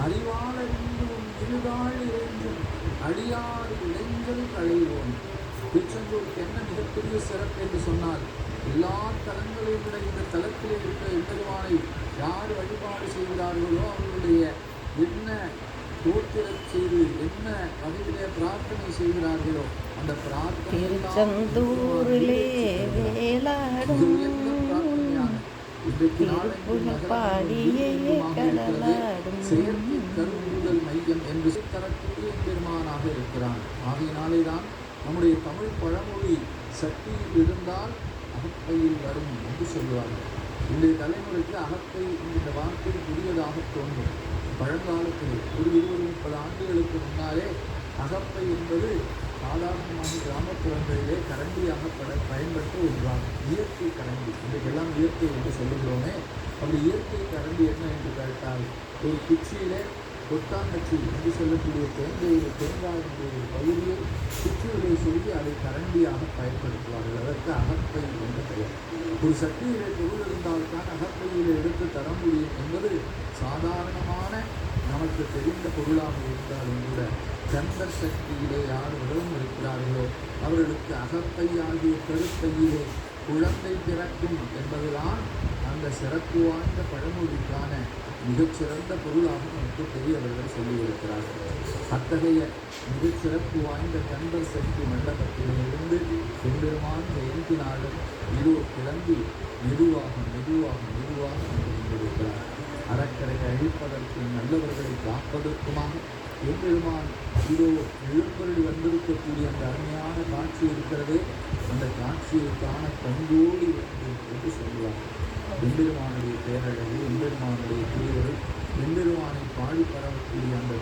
அறிவாளறிந்து உன் இருதாள் இறைஞ்சும் அழியாறு இளைஞல் களைவோன். திருச்செந்தூருக்கு என்ன மிகப்பெரிய சிறப்பு என்று சொன்னால், எல்லா தலங்களையும் விட இந்த தலத்தில் இருக்கிற எம்பெருமானை யார் வழிபாடு செய்கிறார்களோ அவர்களுடைய என்ன தோத்திரம் செய்து என்ன வகையிலே பிரார்த்தனை செய்கிறார்களோ அந்த பிரார்த்தனை செயற்கை கருவுதல் மையம் என்று தரக்கூடிய பெருமானாக இருக்கிறான். ஆகையினாலேதான் நம்முடைய தமிழ் பழமொழி சக்தியில் இருந்தால் அகப்பையில் வரும் என்று சொல்லுவார்கள். இன்றைய தலைமுறைக்கு அகப்பை என்கிற வார்த்தை புதியதாக தோன்றும். பழங்காலத்தில் ஒரு 20-30 ஆண்டுகளுக்கு முன்னாலே அகப்பை என்பது சாதாரணமாக கிராமப்புறங்களிலே கரண்டியாக பயன்பட்ட ஒன்றாகும். இயற்கை கரண்டி, இன்றைக்கெல்லாம் இயற்கை என்று சொல்லுகிறோமே, அப்படி இயற்கை கரண்டி என்ன என்று கேட்டால், ஒரு குச்சியிலே கொட்டாங்கச்சி என்று சொல்லக்கூடிய தேங்காயினுடைய ஒரு பகுதியை குச்சியிலே சொல்லி அதை கரண்டியாக பயன்படுத்துவார்கள். அதற்கு அகப்பை என்று பெயர். ஒரு சட்டியிலே பொருள் இருந்தால்தான் அகப்பையிலே எடுத்து தர முடியும் என்பது சாதாரணமான நமக்கு தெரிந்த பொருளாக இருந்தாலும் கூட, கந்தர் சக்தியிலே யார் விரதம் இருக்கிறார்களோ அவர்களுக்கு அகப்பை ஆகிய கருப்பையிலே குழந்தை பிறக்கும் என்பதுதான் அந்த சிறப்பு வாய்ந்த பழமொழிக்கான மிகச்சிறந்த பொருளாக நமக்கு பெரியவர்கள் சொல்லியிருக்கிறார்கள். அத்தகைய மிகச்சிறப்பு வாய்ந்த கந்தர் சக்தி மண்டபத்திலிருந்து எம்பெருமான் ஜெயந்தி நாளும் இதோ கிளம்பி மெதுவாக கொண்டிருக்கிறார். அறக்கரை அழிப்பதற்கு நல்லவர்களை காப்பதற்குமாக எம்பெருமான் இதோ எழுப்பருள் வந்திருக்கக்கூடிய அந்த அருமையான காட்சி இருக்கிறதே, அந்த காட்சியை காண கண்கோடி வேண்டும் என்று சொல்லுவார். எம்பெருமானுடைய பேரழகு, எம்பெருமானுடைய திருவருள், எம்பெருமானை பாடி பரவக்கூடிய அந்த